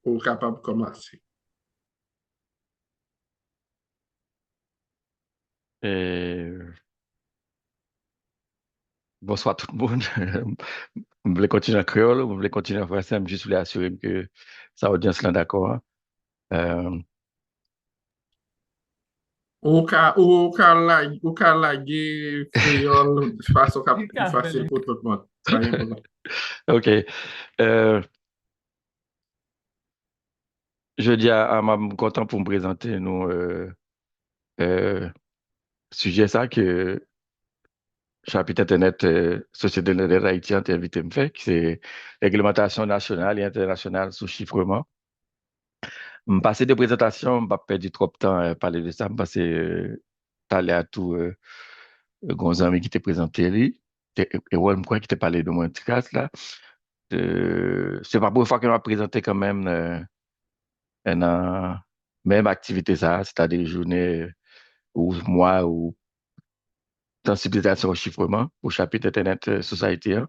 pour capable de commencer. Et bonsoir tout le monde. Je voulais continuer en créole, je voulais continuer en français, je juste voulais assurer que sa audience là d'accord, hein. Euh, Ou ka lage créole de façon plus facile pour tout le monde. Pas un problème. OK. Euh, je dis à ma content pour me présenter nous euh, sujet ça que chapitre Internet Société de l'Internet Haïti a invité me faire, qui c'est réglementation nationale et internationale sous chiffrement. Je passer des présentations, je ne pas perdre trop de temps à parler de ça, je passer parler à tout gros ami qui t'a présenté lui. Et ouais, je crois qu'il t'a parlé de mon petit cas là. C'est pas pour une fois qu'il m'a présenté quand même une même activité ça, c'est-à-dire journée ou mois ou sensibilisation au chiffrement au chapitre Internet Society, hein.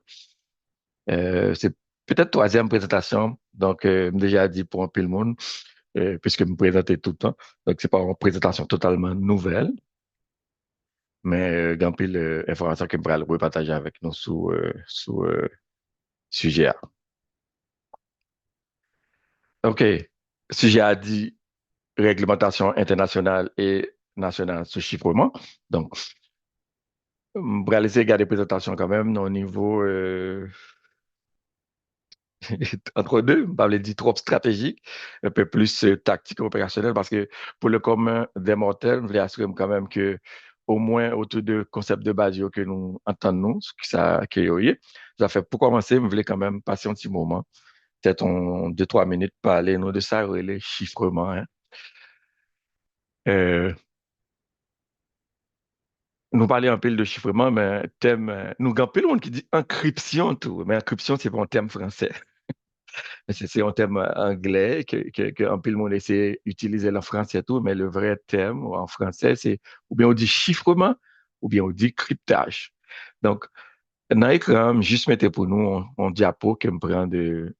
C'est peut-être troisième présentation, donc déjà dit pour un peu le monde, puisque je me présentais tout le temps. Donc c'est pas une présentation totalement nouvelle, mais grand pile information que je pourrais partager avec nous sous sujet A. OK. Sujet A dit réglementation internationale et nationale sous chiffrement. Donc, je vais laisser garder présentation quand même au niveau entre deux, je vais dire trop stratégique, un peu plus tactique opérationnel parce que pour le commun des mortels, je voulais assurer quand même que au moins autour de concepts de base que nous entendons, ce que ça que yo y. Ça fait pour commencer, je voulais quand même passer un petit moment, peut-être en 2, 3 minutes, parler nous de ça, les chiffrements, hein. Euh, nous parler un peu de chiffrement, mais thème, nous avons un peu de monde qui dit encryption tout, mais encryption, c'est pas un terme français. C'est un terme anglais que un peu le monde essaie d'utiliser en français et tout, mais le vrai terme en français, c'est ou bien on dit chiffrement ou bien on dit cryptage. Donc, dans l'écran, juste mettez pour nous un diapo que me prend de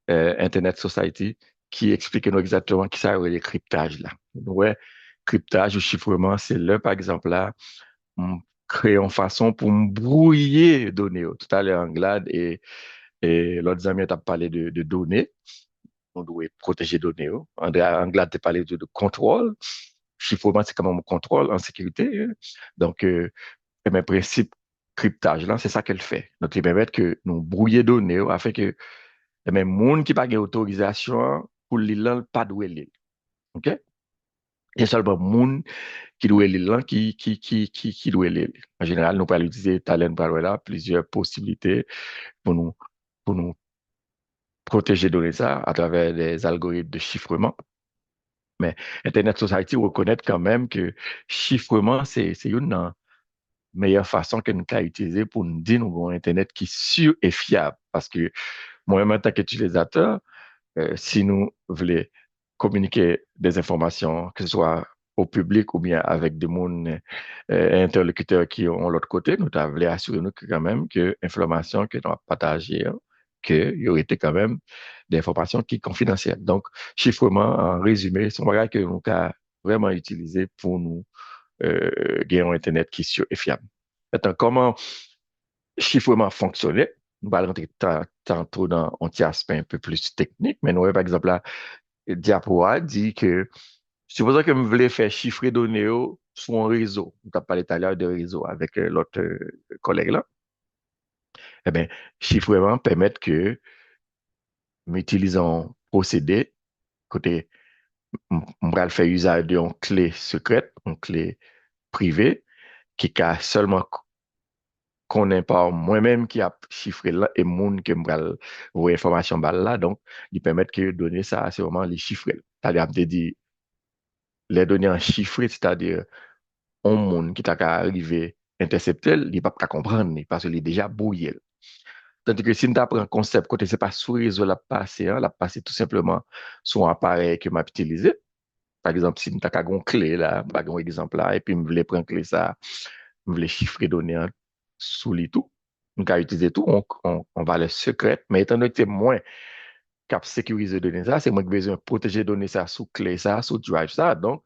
Internet Society qui explique nous exactement qui ça le cryptage là. Ouais, cryptage ou chiffrement, c'est là, par exemple, là, on crée une façon pour me brouiller les données. Tout à l'heure, Anglade et l'autre ami a parlé de données. On doit protéger les données, oh. André Anglade a parlé de contrôle. Chiffrement, c'est comment on contrôle en sécurité, hein. Donc, et mes principes cryptage, là, c'est ça qu'elle fait. Donc, il permet que nous brouiller les données oh, afin que les gens qui n'ont pas d'autorisation pour l'île, pas de l'île. OK? Il y a seulement les gens qui doit l'île là, qui doit l'île. En général, nous pouvons utiliser Talent Barwella, plusieurs possibilités pour nous, pour nous protéger de ça à travers des algorithmes de chiffrement. Mais Internet Society reconnaît quand même que chiffrement, c'est une meilleure façon que nous avons utiliser pour nous dire nous avons un Internet qui est sûr et fiable. Parce que moi-même, en tant qu'utilisateur, si nous voulons communiquer des informations, que ce soit au public ou bien avec des monde, interlocuteurs qui ont l'autre côté, nous devons assurer nous que quand même que l'information que nous partagée, hein, qu'il y aurait été quand même des informations qui sont confidentielles. Donc, chiffrement, en résumé, c'est un bagage que nous avons vraiment utilisé pour nous gagner un Internet qui est sûr et fiable. Maintenant, comment chiffrement fonctionnait? Nous allons rentrer tantôt dans un petit aspect un peu plus technique, mais nous, par exemple, là, Diapoa dit que supposons que vous voulez faire chiffrer données sur un réseau. On t'a parlé tout à l'heure de réseau avec l'autre collègue là. Eh bien, chiffrement permet que nous utilisons un procédé, côté, on va faire usage d'une clé secrète, une clé privée, qui a seulement connaît pas moi-même qui a chiffré là et monde qui me voir information là. Donc, il permet que donner ça, c'est vraiment les chiffrer. C'est-à-dire, dit les données en chiffré, c'est-à-dire un monde qui t'a qu'à arriver intercepter, il ne pas qu'à comprendre parce qu'il est déjà brouillé. Tandis que si tu apprends un concept, côté c'est pas sous réseau la passé, hein, la passé tout simplement sur un appareil que m'a utilisé. Par exemple, si tu as une clé là, par exemple là, et puis je voulais prendre clé ça, je voulais chiffrer données hein, sous les tout. Donc, à utiliser tout, on va le secret, mais étant donné que c'est moins cap sécuriser données ça, c'est moi qui besoin de protéger données ça sous clé ça, sous drive ça. Donc,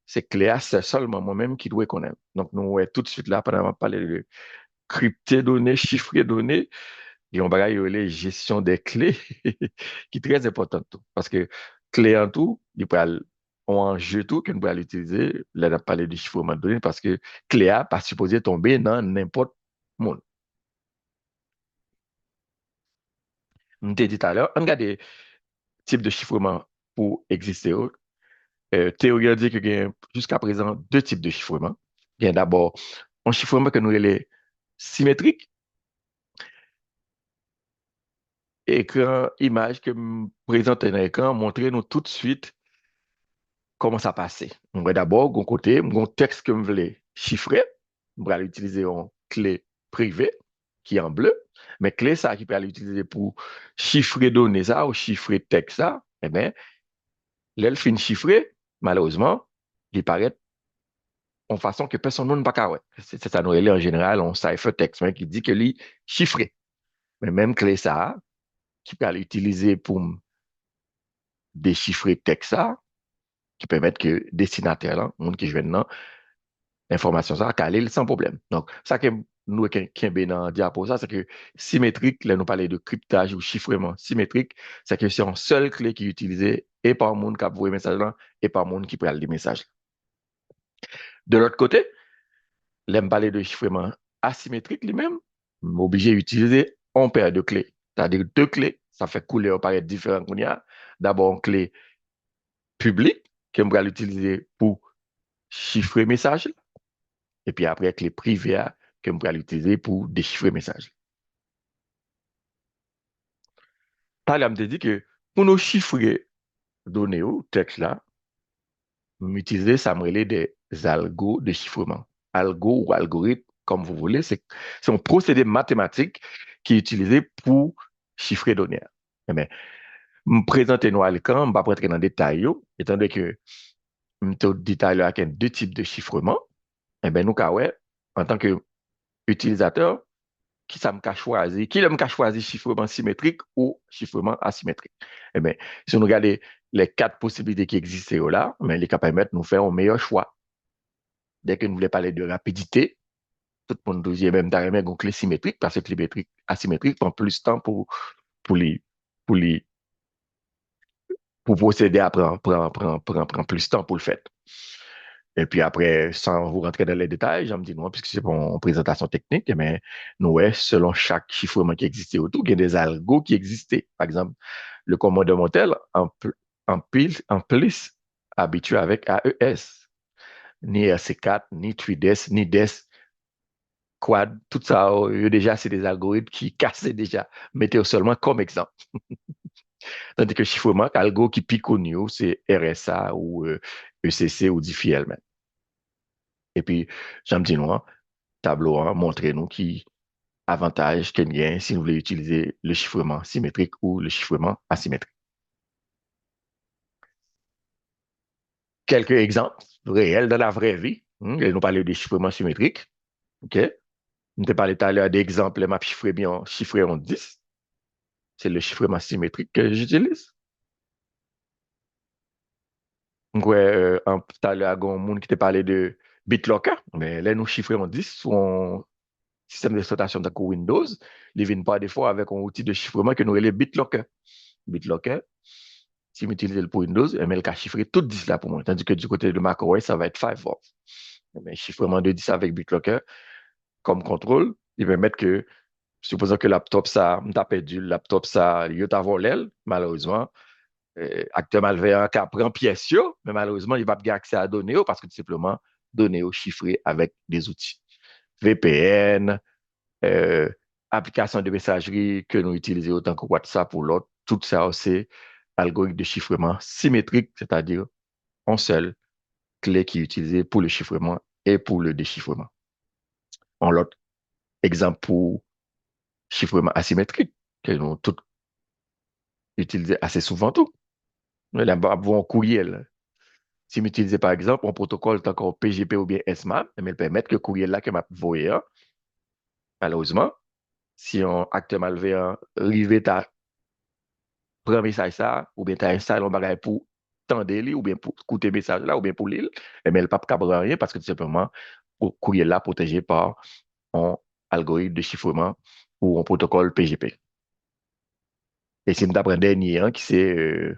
c'est clé c'est seulement moi-même qui dois connaître. Donc, nous, ouais, tout de suite là, pendant qu'on parler de crypter données, chiffrer données, et on va y les gestion des clés, qui est très important tout. Parce que clé en tout, il peut aller en jeu tout, qu'on peut l'utiliser, là, on a parlé de chiffrement de données, parce que clé A pas supposé tomber dans n'importe monde. On t'a dit tout à l'heure, on regarde des types de chiffrement pour exister. Théorie a dit qu'il y a jusqu'à présent deux types de chiffrement. Il y a d'abord un chiffrement que nous appelons symétrique, écran, image que me présente un écran, montrer nous tout de suite comment ça passe. On va d'abord, d'un côté, mon texte que je voulais chiffrer, on va utiliser une clé privée qui est en bleu, mais clé ça qui peut l'utiliser pour chiffrer données ça ou chiffrer texte ça, eh bien, l'elfine chiffré, malheureusement, il paraît en façon que personne ne peut pas ouais. C'est ça, nous, en général, on ciphertext, mais qui dit que lui, chiffré. Mais même clé ça, qui peut l'utiliser pour déchiffrer texte ça, qui permet que destinataire, là, monde qui joue maintenant, information ça, caler sans problème. Donc, ça que nous, qui est dans diapo, ça, c'est que symétrique, là, nous parlons de cryptage ou chiffrement symétrique, c'est que c'est une seule clé qui est utilisée et par monde qui a envoyé message là, et par monde qui prend les messages. De l'autre côté, l'aime parler de chiffrement asymétrique lui-même, obligé d'utiliser un paire de clés. C'est-à-dire deux clés, ça fait couleur paraître différent qu'on y a. D'abord, une clé publique, qu'on va l'utiliser pour chiffrer message, et puis après, clé privée, qu'on va l'utiliser pour déchiffrer message. Par là, je me dit que pour nous chiffrer données ou texte là, utiliser ça me relève des algos de chiffrement. Algo ou algorithme, comme vous voulez, c'est un procédé mathématique qui est utilisé pour chiffrer données. Mais me présenter nous à l'écran, je ne vais pas rentrer dans les détails, étant donné que je te dit tout à l'heure qu'il y a deux types de chiffrement. Eh bien, nous, ouais, en tant qu'utilisateur, qui ça me choisi, qui me choisi chiffrement symétrique ou chiffrement asymétrique. Eh bien, si on regarde les quatre possibilités qui existent là, mais les cas permettent de nous faire un meilleur choix. Dès que nous voulons parler de rapidité, tout le monde dit même d'arriver une clé symétrique, parce que clé asymétrique prend plus de temps pour, les, pour, les, pour procéder à prendre plus de temps pour le faire. Et puis après, sans vous rentrer dans les détails, j'en me dis non, puisque c'est pour une présentation technique, mais nous, ouais, selon chaque chiffrement qui existait autour, il y a des algos qui existaient. Par exemple, le commandeur Montel, en plus habitué avec AES, ni RC4, ni 3DS, ni DES, Quad, tout ça, déjà, c'est des algorithmes qui cassaient déjà. Mettez seulement comme exemple. Tandis que chiffrement, algo qui pique au new, c'est RSA ou ECC ou DiffyL même. Et puis, j'aime dire nous, tableau, montrez-nous qui avantage qu'il y a si vous voulez utiliser le chiffrement symétrique ou le chiffrement asymétrique. Quelques exemples réels dans la vraie vie. Et nous parlons de chiffrement symétrique. OK? Nous avons parlé tout à l'heure d'exemples, m'a chiffré bien, chiffré en 10. C'est le chiffrement symétrique que j'utilise. Donc, tout à l'heure, il y a un monde qui t'a parlé de BitLocker, mais là, nous chiffrons en 10 sur un système d'exploitation de Windows. Il vient pas des fois avec un outil de chiffrement que nous appelons BitLocker. BitLocker, si vous utilisez le pour Windows, elle va chiffrer tout 10 là pour moi. Tandis que du côté de macOS, ça va être Firefox. Mais chiffrement de 10 avec BitLocker comme contrôle, il va mettre que, supposons que le laptop, ça, on perdu le laptop, ça, il a l'aile, malheureusement. Acteur malveillant qui prend pièce, mais malheureusement, il va pas avoir accès à données parce que tout simplement, données chiffrées avec des outils. VPN, euh, application de messagerie que nous utilisons autant que WhatsApp ou l'autre, tout ça, c'est algorithme de chiffrement symétrique, c'est-à-dire en seule clé qui est utilisée pour le chiffrement et pour le déchiffrement. En l'autre exemple pour chiffrement asymétrique, que nous tous utilisons assez souvent tout. Là, bon courriel. Si vous utilisez par exemple un protocole tant qu'on PGP ou bien SMAP, mais il permet que le courriel là que m'a envoyé, malheureusement, si un acteur malveillant arrive à prend message ça, ou bien tu installes un bagage pour tendre li, ou bien pour écouter message là, ou bien pour lire, mais elle pas capable rien parce que tout simplement, le courrier là protégé par un algorithme de chiffrement ou un protocole PGP. Et si nous apprenons dernier, hein, qui c'est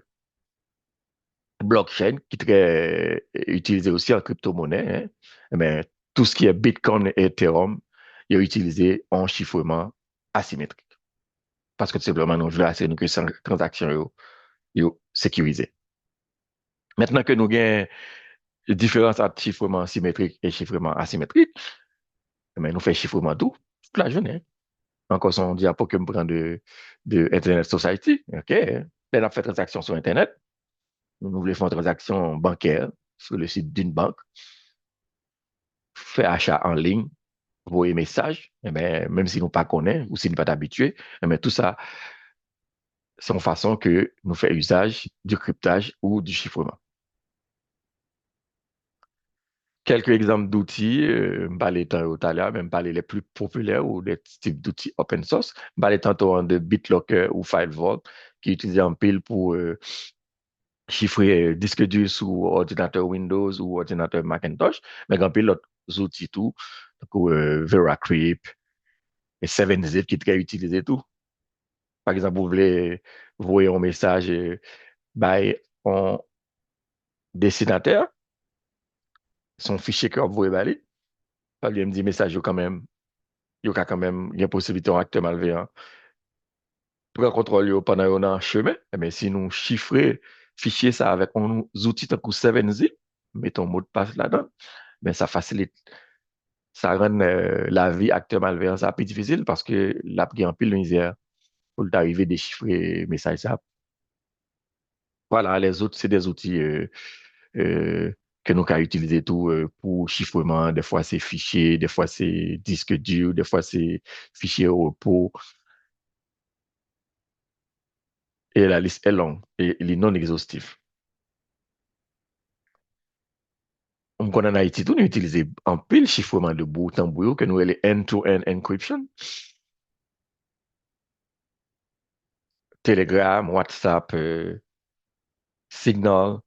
blockchain, qui est très utilisé aussi en crypto-monnaie, hein, mais tout ce qui est Bitcoin et Ethereum, il est utilisé en chiffrement asymétrique. Parce que tout simplement, nous voulons assurer que ces transactions sont sécurisées. Maintenant que nous avons une différence entre chiffrement symétrique et chiffrement asymétrique, mais nous faisons chiffrement tout, toute la journée. Encore son diapo que me prend de Internet Society. OK? On a fait transaction sur Internet. Nous voulons faire une transaction bancaire sur le site d'une banque, faire achat en ligne, envoyer message, eh bien, même si nous ne pas connaissons ou si nous ne pas habitués, eh bien, tout ça, c'est une façon que nous faisons usage du cryptage ou du chiffrement. Quelques exemples d'outils, parler tout à l'heure, même parler les plus populaires ou des types d'outils open source, parler tantôt de BitLocker ou FileVault, qui est utilisé en pile pour chiffrer disque dur sous ordinateur Windows ou ordinateur Macintosh, mais en pile d'autres outils tout, donc VeraCrypt et 7zip qui est très utilisé tout. Par exemple, vous voulez envoyer un message by un dessinateur, son fichier que vous voulez aller, ça lui me dit message quand même, il y a quand même une possibilité d'un acteur malveillant pour contrôler pendant qu'on est en chemin. Mais si nous chiffrons fichier ça avec un outil comme 7zip, mettons mot de passe là-dedans, mais ça facilite, ça rend la vie acteur malveillant ça plus difficile parce que l'app qui en pile de misère pour d'arriver à déchiffrer message ça. Voilà, les autres, c'est des outils euh, que nous avons utilisés tout pour chiffrement. Des fois, c'est fichier, des fois, c'est disque dur, des fois, c'est fichier au repos. Et la liste est longue et elle est non exhaustive. On connaît en Haïti, tout nous utilisons en pile chiffrement de bout en bout que nous avons end-to-end encryption. Telegram, WhatsApp, Signal,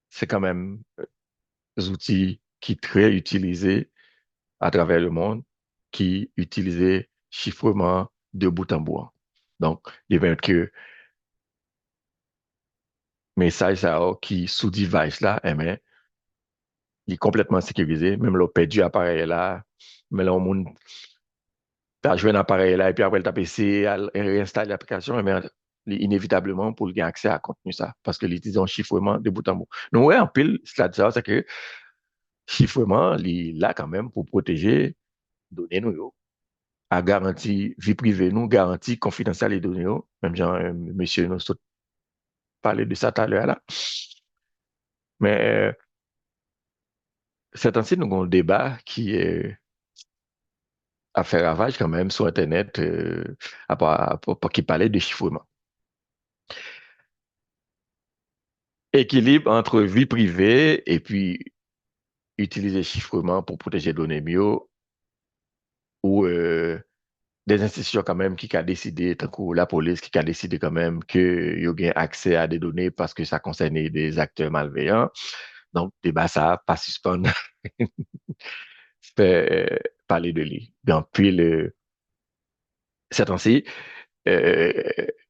c'est quand même des outils qui sont très utilisés à travers le monde, qui utilisent chiffrement de bout en bout. Donc, il y a que message ça, qui sous device là, eh bien, il est complètement sécurisé, même le perdu appareil là, mais là, on a joué un appareil là, et puis après, le PC, réinstalle l'application, eh bien, inévitablement, pour gagner accès à contenu ça, parce que l'utilise en chiffrement de bout en bout. Donc, ouais, en pile, c'est que chiffrement, il est là quand même pour protéger données nous, à garantie vie privée, nous, garantie confidentielle des données, même genre, monsieur nous a parlé de ça tout à l'heure là. Mais, c'est ainsi, nous avons un débat qui a fait ravage quand même sur Internet, qui parlait de chiffrement. Équilibre entre vie privée et puis utiliser chiffrement pour protéger les données mieux ou des institutions quand même qui a décidé, tant que la police qui a décidé quand même que y a accès à des données parce que ça concernait des acteurs malveillants. Donc, débat ça, pas suspendre, fait parler de lui. Donc, puis, c'est ainsi, euh,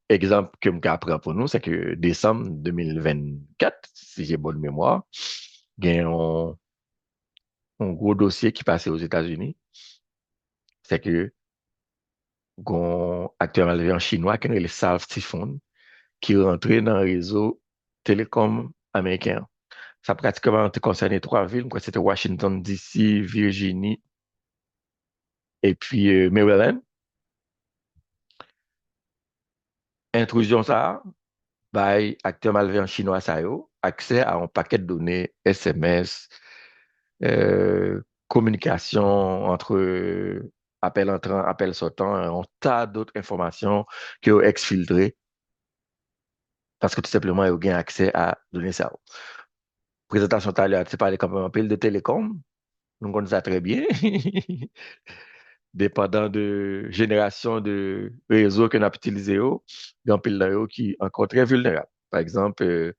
exemple que je apprends pour nous, c'est que décembre 2024, si j'ai bonne mémoire, il y a un gros dossier qui passait aux États-Unis. C'est que un acteur malveillant chinois qui est le Salve Typhoon qui est rentré dans le réseau télécom américain. Ça a pratiquement concerné trois villes, quoi. C'était Washington, D.C., Virginie et puis Maryland. Intrusion ça, by acteur malveillant chinois ça accès à un paquet de données SMS, communication entre appel entrant, appel sortant, un tas d'autres informations qui ont exfiltré parce que tout simplement, ils ont accès à données ça. Présentation tout à l'heure, tu parlais quand même un peu de télécom, nous connaissons ça très bien. dépendant de génération de réseaux qu'on a utilisé, il y a un pile là qui est encore très vulnérable. Par exemple,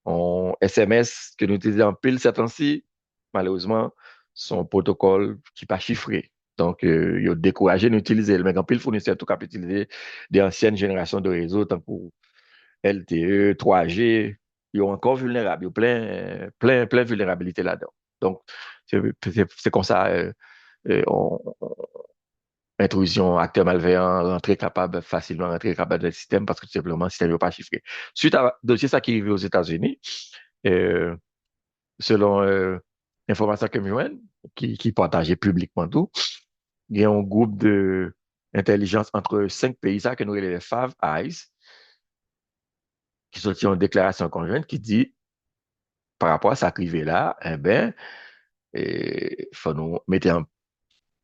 on SMS que nous utilisons en pile ces temps-ci, malheureusement, son protocole qui n'est pas chiffré. Donc, il a découragé d'utiliser. Mais en pile fournisseur, tout cas, peut utiliser des anciennes générations de réseaux, tant pour LTE, 3G, ils sont encore vulnérables. Il y a plein de vulnérabilités là-dedans. Donc, c'est comme ça, intrusion, acteur malveillant, facilement rentrer capable dans le système parce que tout simplement, le système n'est pas chiffré. Suite à un dossier ça qui est arrivé aux États-Unis, euh, selon information que je qui partageait publiquement tout, il y a un groupe de intelligence entre 5 pays, ça que nous appelons les Five Eyes, qui sortit une déclaration conjointe qui dit, par rapport à ça arrivé là, eh ben, il faut nous mettre un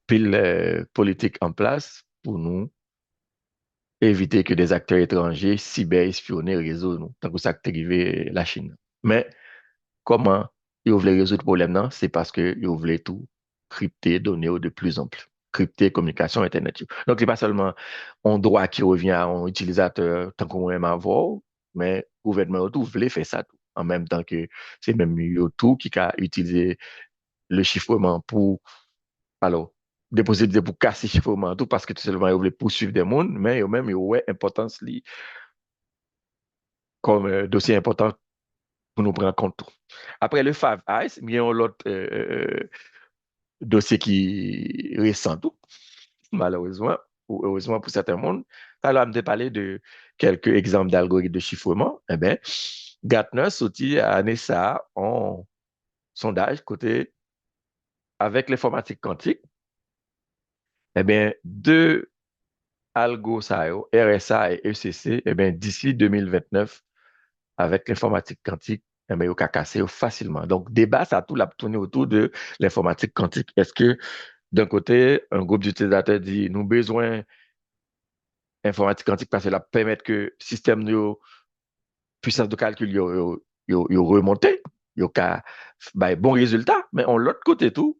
pile politique en place pour nous éviter que des acteurs étrangers cyber-espionnent le réseau, nous, tant que ça est arrivé la Chine. Mais comment ils voulaient résoudre le problème, non? C'est parce qu'ils voulaient tout crypter, donner de plus en plus. Crypter, communication, Internet. Donc, ce n'est pas seulement un droit qui revient à un utilisateur tant qu'on aime avoir, mais le gouvernement tout voulait faire ça tout. En même temps que c'est même YouTube qui a utilisé le chiffrement pour, alors, des possibilités pour casser le chiffrement tout parce que tout simplement, ils voulaient poursuivre des mondes, mais ils même, ils ont importance comme dossier important pour nous prendre en compte tout. Après le Five Eyes, il y a l'autre dossier qui est récent tout, malheureusement, ou heureusement pour certains mondes. Alors, on me parler de quelques exemples d'algorithmes de chiffrement. Eh bien, Gartner sorti à NSA en sondage côté avec l'informatique quantique. Eh bien, deux algos, RSA et ECC, eh bien, d'ici 2029, avec l'informatique quantique, eh bien, il y a casser facilement. Donc, débat, ça a tout tourné autour de l'informatique quantique. Est-ce que, d'un côté, un groupe d'utilisateurs dit, nous avons besoin d'informatique quantique parce que ça permet que le système de puissance de calcul remonté, il y a bon résultat, mais on l'autre côté tout,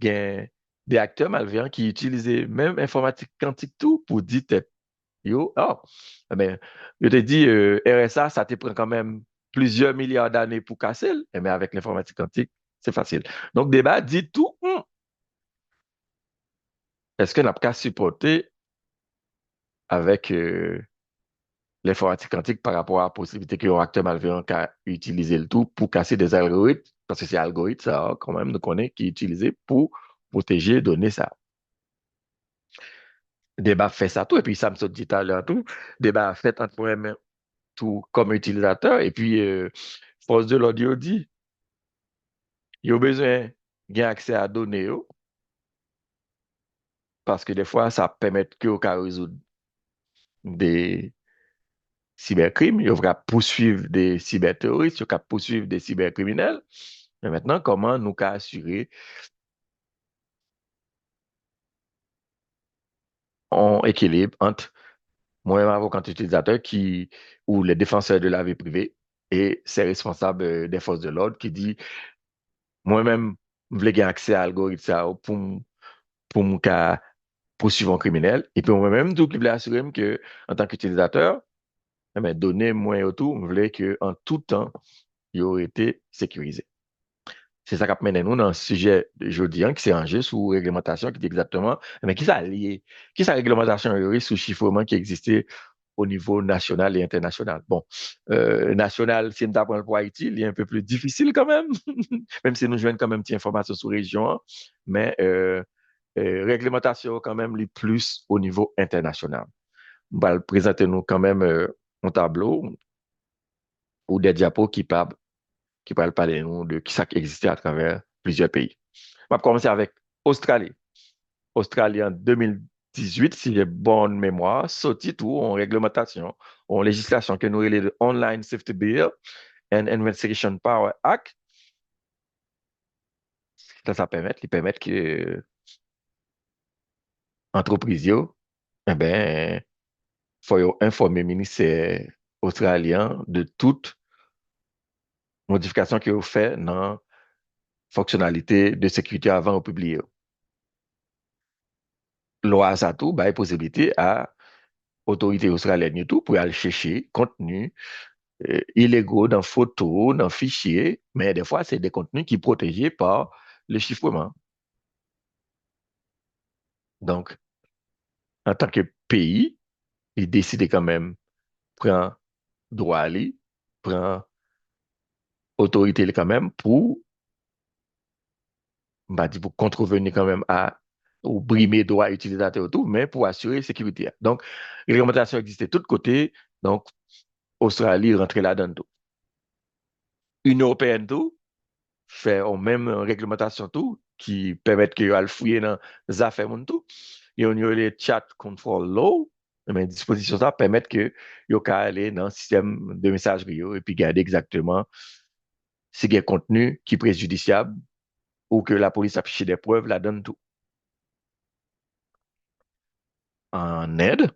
il y a des acteurs malveillants qui utilisent même informatique quantique tout pour dire, eh ben, je te dis, RSA, ça te prend quand même plusieurs milliards d'années pour casser, mais avec l'informatique quantique, c'est facile. Donc, débat dit tout, est-ce qu'on n'a pas supporter avec l'informatique quantique par rapport à la possibilité qu'il y ait un acteur malveillant qui a utilisé le tout pour casser des algorithmes, parce que c'est algorithme, ça, quand même, nous connaît, qui est utilisé pour protéger les données, ça. Débat fait ça tout, et puis ça me saute dit tout à l'heure tout. Débat fait entre moi-même tout comme utilisateur, et puis force de l'audio dit, il y a besoin d'avoir accès à données, parce que des fois, ça permet que vous résoudre des cybercrimes, il va poursuivre des cyberterroristes, il va poursuivre des cybercriminels. Mais maintenant, comment nous assurer un équilibre entre moi-même avocat utilisateur ou les défenseurs de la vie privée et ces responsables des forces de l'ordre qui dit moi-même, je veux avoir accès à l'algorithme pour me poursuivre un criminel. Et puis moi-même, tout qui voulait assurer que en tant qu'utilisateur, eh bien, donner moins autour, je voulais qu'en tout temps, il aurait été sécurisé. C'est ça qui mène nous dans le sujet de jeudi, qui s'est rangé sous réglementation, qui dit exactement, mais qui s'est lié, qui sa réglementation sous chiffrement qui existait au niveau national et international. Bon, national, si nous apprenons pour Haïti, il est un peu plus difficile quand même, même si nous jouons quand même une petite information sous région, mais réglementation quand même les plus au niveau international. On va présenter nous quand même un tableau ou des diapos qui parlent parler nous de qui ça qui existait à travers plusieurs pays. On va commencer avec Australie. Australie en 2018, si j'ai bonne mémoire, sorti tout en réglementation, en législation que nous relève de Online Safety Bill and Investigation Power Act. Ça permet, que entreprises, eh ben, faut informer le ministère australien de toute modification que vous fait dans fonctionnalité de sécurité avant de publier. loi ça tout, bah, possibilité à autorité australienne et tout pour aller chercher contenu illégaux dans photos, dans fichiers, mais des fois, c'est des contenus qui sont protégés par le chiffrement. Donc, en tant que pays, il décide quand même, prend droit à lui, prend autorité quand même pour, bah, pour contrevenir quand même à ou brimer droit utilisateur et tout, mais pour assurer la sécurité. Donc, les réglementations existent de tous côtés. Donc, Australie rentrait là-dedans tout. Union européenne tout, fait en même réglementation tout, qui permettent que le fouiller dans les affaires moun tout. Et on y a les chat control law, mais dispositions ça permettent que yo ka aller dans le système de messagerie yo, et puis garder exactement si il y a contenu qui est préjudiciable ou que la police a fiché des preuves, la donne tout. En aide,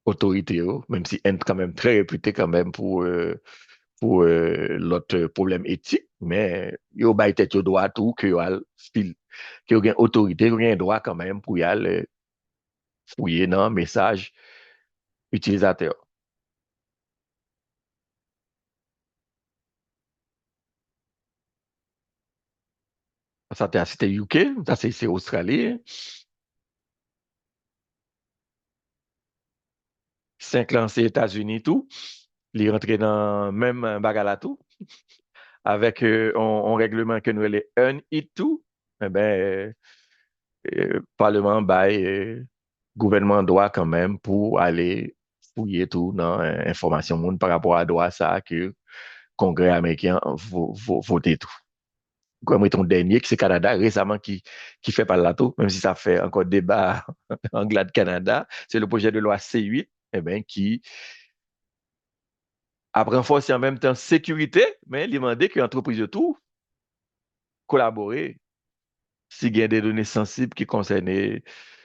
autorité, yo, même si elle est quand même très réputée quand même pour l'autre problème éthique, mais yo bay tête yo droit tout que yo al que yo gen autorité, yo gen droit quand même pour y aller fouiller dans message utilisateur. Ça c'était UK, ça c'est Australie, 5 ans c'est États-Unis tout, les rentré dans même bagala tout avec un règlement que nous les un it tout, eh ben Parlement bail gouvernement doit quand même pour aller fouiller tout dans information monde par rapport à droit ça que Congrès américain voté tout. Comme ton dernier, qui c'est Canada, récemment, qui fait par là tout, même si ça fait encore débat anglais de Canada, c'est le projet de loi C8, eh ben, qui a renforcé en même temps sécurité, mais il demandait que l'entreprise de tout collaborer s'il y a des données sensibles qui concernaient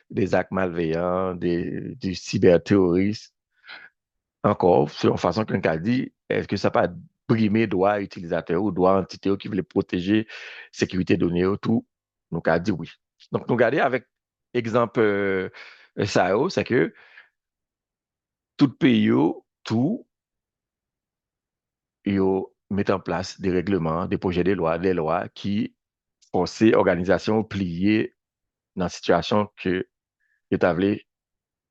des actes malveillants, du cyberterrorisme. Encore, c'est une façon qu'un a dit, est-ce que ça pas brimer droit utilisateur ou droit entité qui voulait protéger la sécurité de données ou tout? Donc, a dit oui. Donc, nous regardons avec exemple ça, c'est que tout pays, tout, yo met en place des règlements, des projets de loi, des lois qui forcent l'organisation à plier dans la situation que établit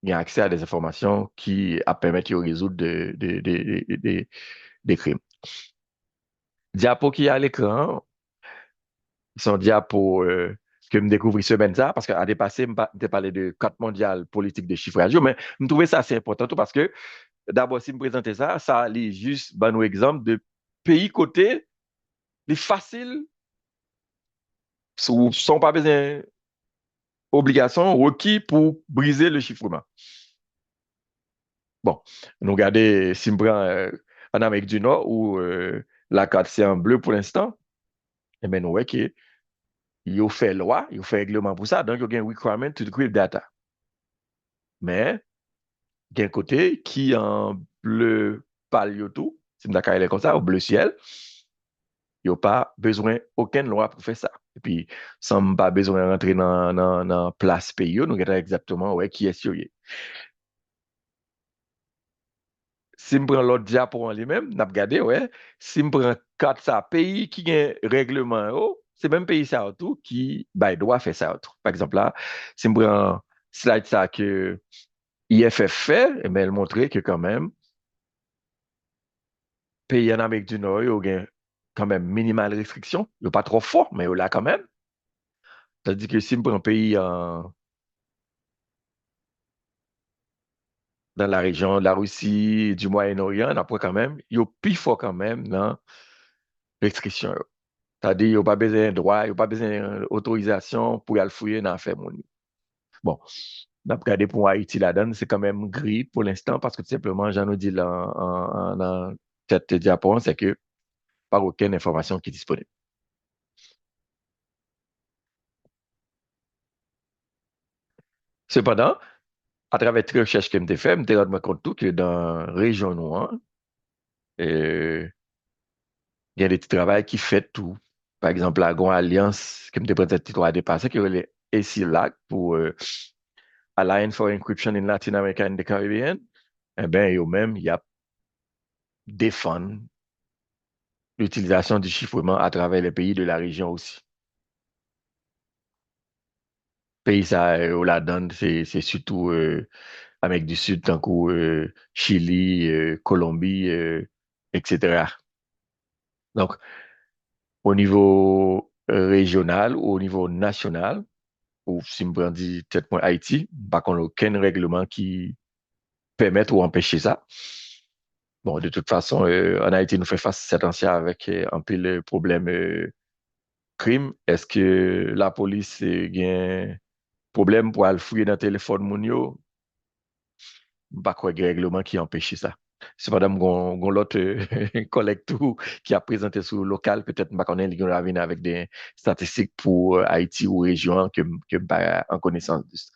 il y a accès à des informations qui permettent de résoudre des crimes. Diapo qui est à l'écran, son diapo que me découvrir semaine ça, parce qu'à dépassé, je parlé de carte mondiale politique de chiffrage, mais je trouvais ça assez important tout parce que d'abord, si je me présentais ça, ça allait juste ben, nos exemples de pays côté, les faciles, sans pas besoin obligation requis pour briser le chiffrement. Bon, nous regardons, si je prends en Amérique du Nord, où la carte c'est en bleu pour l'instant, et bien nous voyons qu'il y a fait loi, il y a fait règlement pour ça, donc il y a un requirement to decrypt data. Mais, il y a un côté qui en bleu pâle tout, si je est comme ça, au bleu ciel, il n'y a pas besoin aucune loi pour faire ça. Et puis, sans pas besoin de rentrer dans place pays, nous regardons exactement ouais, qui est sur si je prends l'autre diapo en lui-même, n'a regardé, ouais, si je prends quatre ça, pays qui a un règlement, oh, c'est même pays ça tout qui bah, doit faire ça tout. Par exemple, là, si je prends slide ça que IFF fait, et bien, elle montrait que quand même, pays en Amérique du Nord, il y a quand même minimal restriction. Il n'y a pas trop fort, mais il y a là quand même. C'est-à-dire que si je prends un pays dans la région de la Russie, du Moyen-Orient, on apprend quand même, il y a plus fort quand même dans restriction. C'est-à-dire, il n'y a pas besoin de droit, il n'y a pas besoin d'autorisation pour y aller fouiller dans l'affaire. Bon, on a regardé pour Haïti là-dedans, c'est quand même gris pour l'instant parce que tout simplement, j'en ai dit là, dans cette diapo, c'est que pas aucune information qui est disponible. Cependant, à travers les recherches que j'ai fait, je me rendu compte tout que dans la région noire, il y a des petits travaux qui fait tout. Par exemple, la Grande Alliance, que je me présenté à dépasser, qui est ACLAC pour Alliance for Encryption in Latin America and the Caribbean, eh bien, eux-mêmes, il y a défendent l'utilisation du chiffrement à travers les pays de la région aussi. Pays ça, la donne, c'est surtout Amérique du Sud, tant que Chili, Colombie, etc. Donc, au niveau régional ou au niveau national, ou si je prends peut-être moi Haïti, pas qu'on a aucun règlement qui permette ou empêcher ça. Bon, de toute façon, en Haïti, nous fait face cet ancien avec un peu le problème crime. Est-ce que la police a problème pour aller fouiller dans le téléphone moun yo? Pas quoi règlement qui empêche ça. Cependant, gon l'autre collègue tout qui a présenté sur le local, peut-être pas qu'on est venir avec des statistiques pour Haïti ou région que pas en connaissance de ça.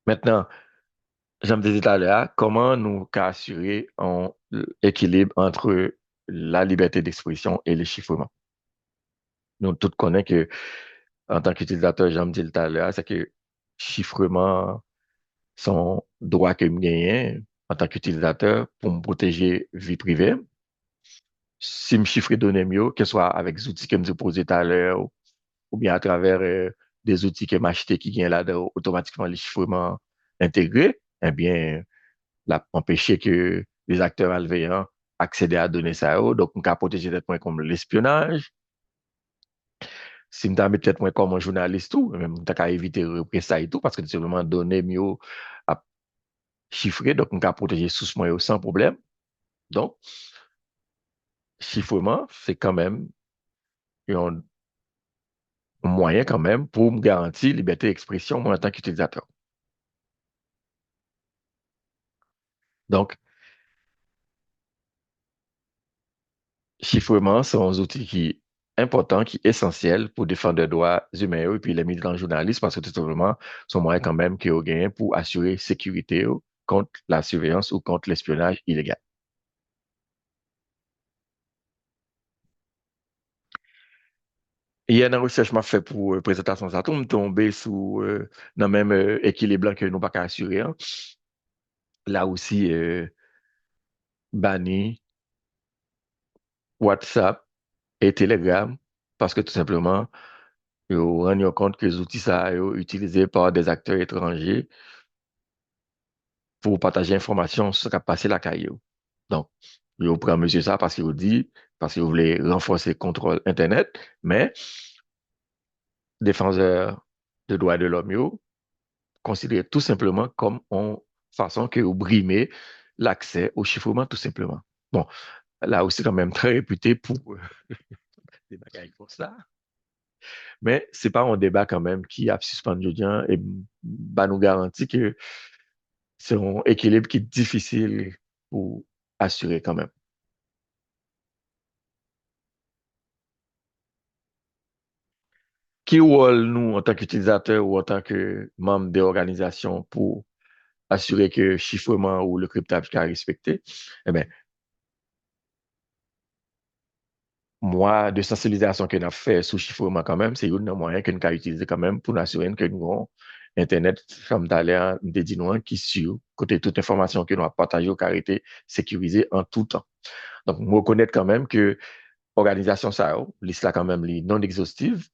Maintenant, j'aime dire tout à l'heure, comment nous assurer un équilibre entre la liberté d'expression et le chiffrement. Nous tous connaissons que, en tant qu'utilisateur, j'aime dire tout à l'heure, c'est que chiffrement, son droit que je gagne en tant qu'utilisateur pour me protéger vie privée. Si je chiffre données mieux, que ce soit avec des outils que je me posé tout à l'heure ou bien à travers des outils que m'acheter qui viennent là automatiquement les chiffrements intégrés, eh bien, là, empêcher que les acteurs malveillants accèdent à données ça. Donc, on peut protéger des points comme l'espionnage. Si on met peut-être moins comme un journaliste tout, même on peut éviter représailles et tout, parce que c'est vraiment données mieux à chiffrer, donc on peut protéger sous ce moyen sans problème. Donc, chiffrement, c'est quand même un moyen quand même pour me garantir liberté d'expression moi en tant qu'utilisateur. Donc, chiffrement, c'est un outil qui est important, qui est essentiel pour défendre les droits humains et puis les militants journalistes parce que tout simplement, c'est un moyen quand même qui est gagné pour assurer sécurité contre la surveillance ou contre l'espionnage illégal. Il y a une recherche que je fait pour présentation ça, tout me tombé sous dans le même équilibre que nous pas qu'à assurer. Hein. Là aussi, banni WhatsApp et Telegram parce que tout simplement, vous rendez compte que les outils ça sont utilisés par des acteurs étrangers pour partager l'information sur ce qui a passé la caillou. Donc, vous prenez mesure ça parce que vous dit, parce que vous voulez renforcer le contrôle Internet, mais défenseurs de droits de l'homme, considérez tout simplement comme une façon que vous brimez l'accès au chiffrement, tout simplement. Bon, là aussi, quand même, très réputé pour des bagailles comme ça. Mais ce n'est pas un débat quand même qui a suspendu et bah, nous garantit que c'est un équilibre qui est difficile pour assurer quand même. Qui rôle nous, en tant qu'utilisateurs ou en tant que membres des organisations pour assurer que le chiffrement ou le cryptage est respecté? Eh bien, moi, de sensibilisation que nous avons fait sous chiffrement quand même, c'est un moyen que nous avons utilisé quand même pour nous assurer que nous avons Internet, comme d'aller nous dit nous, qui sur côté toute information que nous avons partagée au caractère sécurisée en tout temps. Donc, nous reconnaître quand même que l'organisation ça, liste là quand même non exhaustive,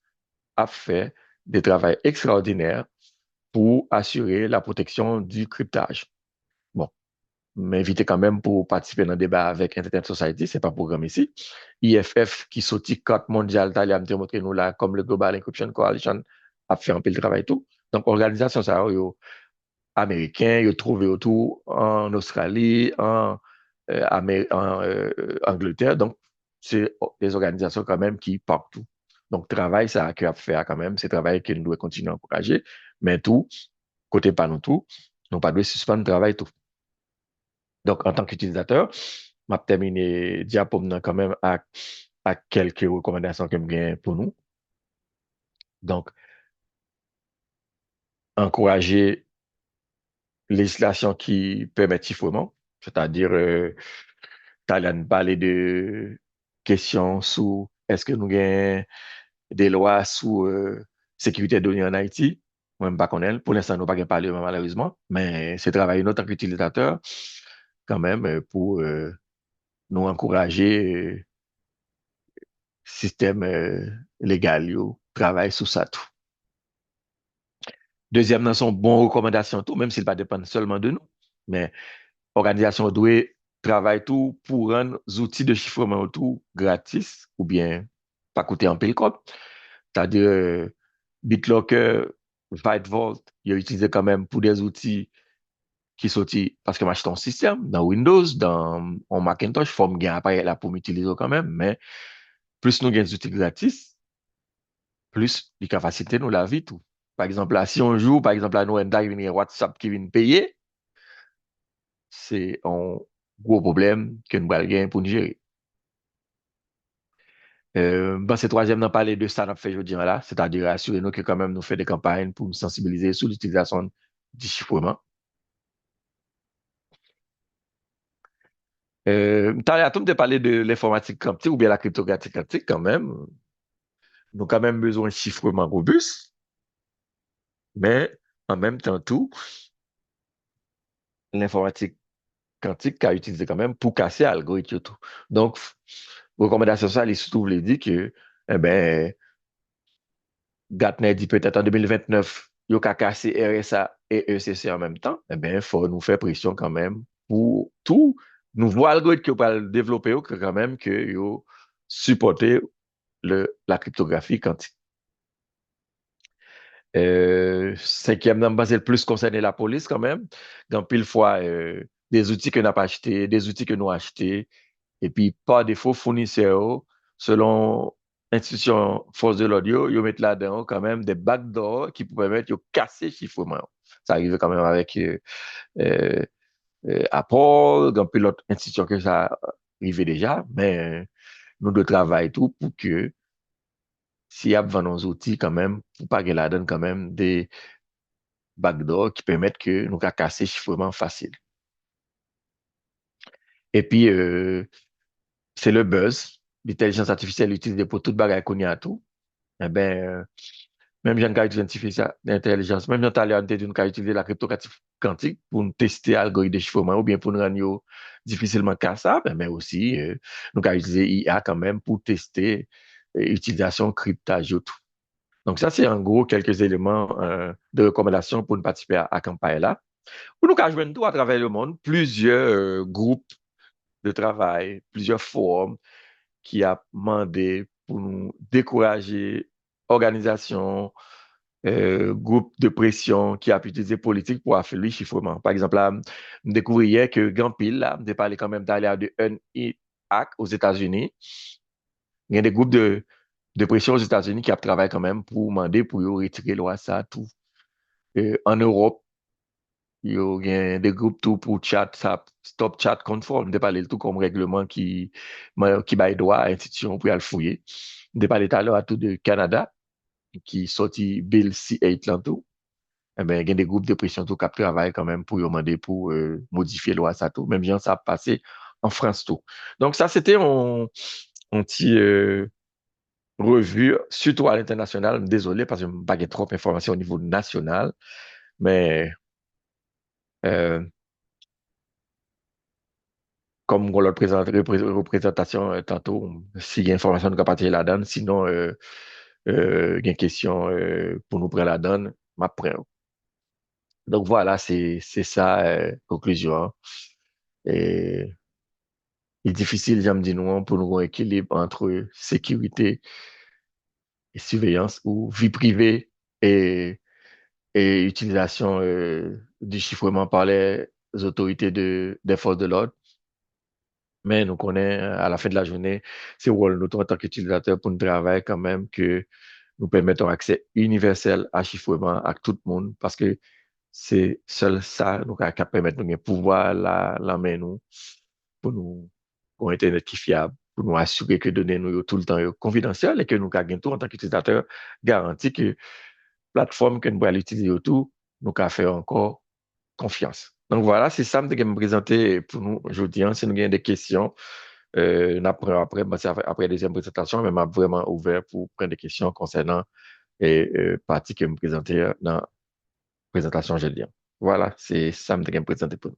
a fait des travaux extraordinaires pour assurer la protection du cryptage. Bon, m'inviter quand même pour participer dans le débat avec Internet Society, c'est pas programme ici. IFF qui sortit carte mondiale d'Ali a montré nous là, comme le Global Encryption Coalition a fait un peu le travail tout. Donc, organisation ça, yo, américain, yo trouvé autour en Australie, en Angleterre. Donc, c'est des organisations quand même qui partout. Donc, travail, ça a à faire quand même. C'est travail que nous devons continuer à encourager. Mais tout, côté pas nous tout, nous pas de suspendre le travail tout. Donc, en tant qu'utilisateur, je vais terminer diapo quand même à quelques recommandations que je pour nous. Donc, encourager législation qui permet le chiffrement, c'est-à-dire, tu parler de questions sur est-ce que nous avons des lois sous sécurité de données en Haïti. Moi, je ne pas connaître. Pour l'instant, nous n'avons pas parlé malheureusement, mais c'est travailler nous en tant qu'utilisateur quand même pour nous encourager système légal, travail sur ça tout. Deuxième, dans son bon recommandation tout, même s'il ne va pas dépendre seulement de nous, mais organisation doit travailler tout pour rendre les outils de chiffrement tout gratis ou bien pas coûter un peu comme. C'est-à-dire BitLocker, ViteVault, il est utilisé quand même pour des outils qui sont parce que moi, je suis un système dans Windows, dans en Macintosh, il faut me gagner appareil là pour m'utiliser quand même, mais plus nous gagnons des outils gratis, plus les capacités nous la vie tout. Par exemple, là, si on joue, par exemple, là, nous, on a WhatsApp qui vient payer, c'est un gros problème que nous allons gagner pour nous gérer. C'est troisième, d'en parler de ça, on fait, je veux dire là, c'est-à-dire assurer nous que quand même nous faisons des campagnes pour nous sensibiliser sur l'utilisation du chiffrement. Tu as parlé de l'informatique quantique ou bien la cryptographie quantique quand même. Nous avons quand même besoin de chiffrement robuste, mais en même temps tout, l'informatique quantique a utilisé quand même pour casser l'algorithme tout. Donc, recommandation ça, il surtout voulait dire que, eh ben, Gartner dit peut-être en 2029, il y a cassé RSA et ECC en même temps, eh bien, il faut nous faire pression quand même pour tout nouveau algorithme qu'on va développer, que quand même, que yo supporter la cryptographie quantique. Cinquième number, c'est le plus concerné la police quand même. Donc, pile fois, des outils que nous pas achetés, des outils que nous achetés, et puis par défaut fournisseurs, selon institution force de l'audio, ils mettent là-dedans quand même des backdoors qui pourraient permettre de casser le chiffrement. Ça arrive quand même avec euh, Apple, dans pilote institution que ça arrive déjà, mais nous devons travailler tout pour que s'il y a besoin nos outils quand même, pour pas que là-dedans quand même des backdoors qui permettent que nous casser le chiffrement facile. Et puis, c'est le buzz. L'intelligence artificielle utilisée pour toute bagaille qu'on y a tout. Eh ben, même j'en ai utilisé l'intelligence, même j'en ai utilisé la cryptographie quantique pour nous tester l'algorithme de chiffrement ou bien pour nous rendre difficilement cassable, mais aussi, nous avons utilisé IA quand même pour tester l'utilisation cryptage. Tout. Donc, ça, c'est en gros quelques éléments de recommandation pour nous participer à la campagne là. Pour nous avons tout à travers le monde, plusieurs groupes de travail, plusieurs forums qui a demandé pour nous décourager organisation, groupe de pression qui a pu utiliser politique pour affaiblir le chiffrement. Par exemple, là, je découvert hier que Gampil, là, je parlé quand même d'aller de un hack aux États-Unis. Il y a des groupes de pression aux États-Unis qui ont travaillé quand même pour demander pour retirer loi ça tout. En Europe, il y a des groupes tout pour chat, ça, stop chat conforme, de parler tout comme règlement qui baille droit à l'institution pour y aller fouiller. De parler tout à l'heure à tout de Canada, qui sorti Bill C8 là tout. Eh ben, il y a des groupes de pression tout qui travaillent quand même pour demander pour modifier la loi ça tout. Même gens ça a passé en France tout. Donc ça, c'était un petit revue, surtout à l'international. Désolé parce que je n'ai pas trop d'informations au niveau national, mais euh, comme on l'a présenté, représentation tantôt, s'il y a information, nous pouvons partir la donne. Sinon, il y a une question pour nous prendre la donne, m'apprends. Donc voilà, c'est ça, conclusion. Hein. Et il est difficile, j'aime dire nous, pour nous avoir un équilibre entre sécurité et surveillance ou vie privée et, et utilisation du chiffrement par les autorités des forces de l'ordre. Mais nous connaissons à la fin de la journée, c'est rôle nous en tant qu'utilisateurs pour nous travailler quand même que nous permettons accès universel à chiffrement à tout le monde parce que c'est seul ça nous qui permettre nous de pouvoir la main nous pour nous pour Internet qui est fiable, pour nous assurer que les données nous sont tout le temps confidentielles et que nous avons tout en tant qu'utilisateur garanti que la plateforme que nous allons utiliser autour, nous avons fait encore confiance. Donc voilà, c'est ça que je vais me présenter pour nous aujourd'hui. Si nous avons des questions, Après, ben, après la deuxième présentation, mais m'a vraiment ouvert pour prendre des questions concernant et partie que me présenter dans la présentation, je dis. Voilà, c'est ça me présenter pour nous.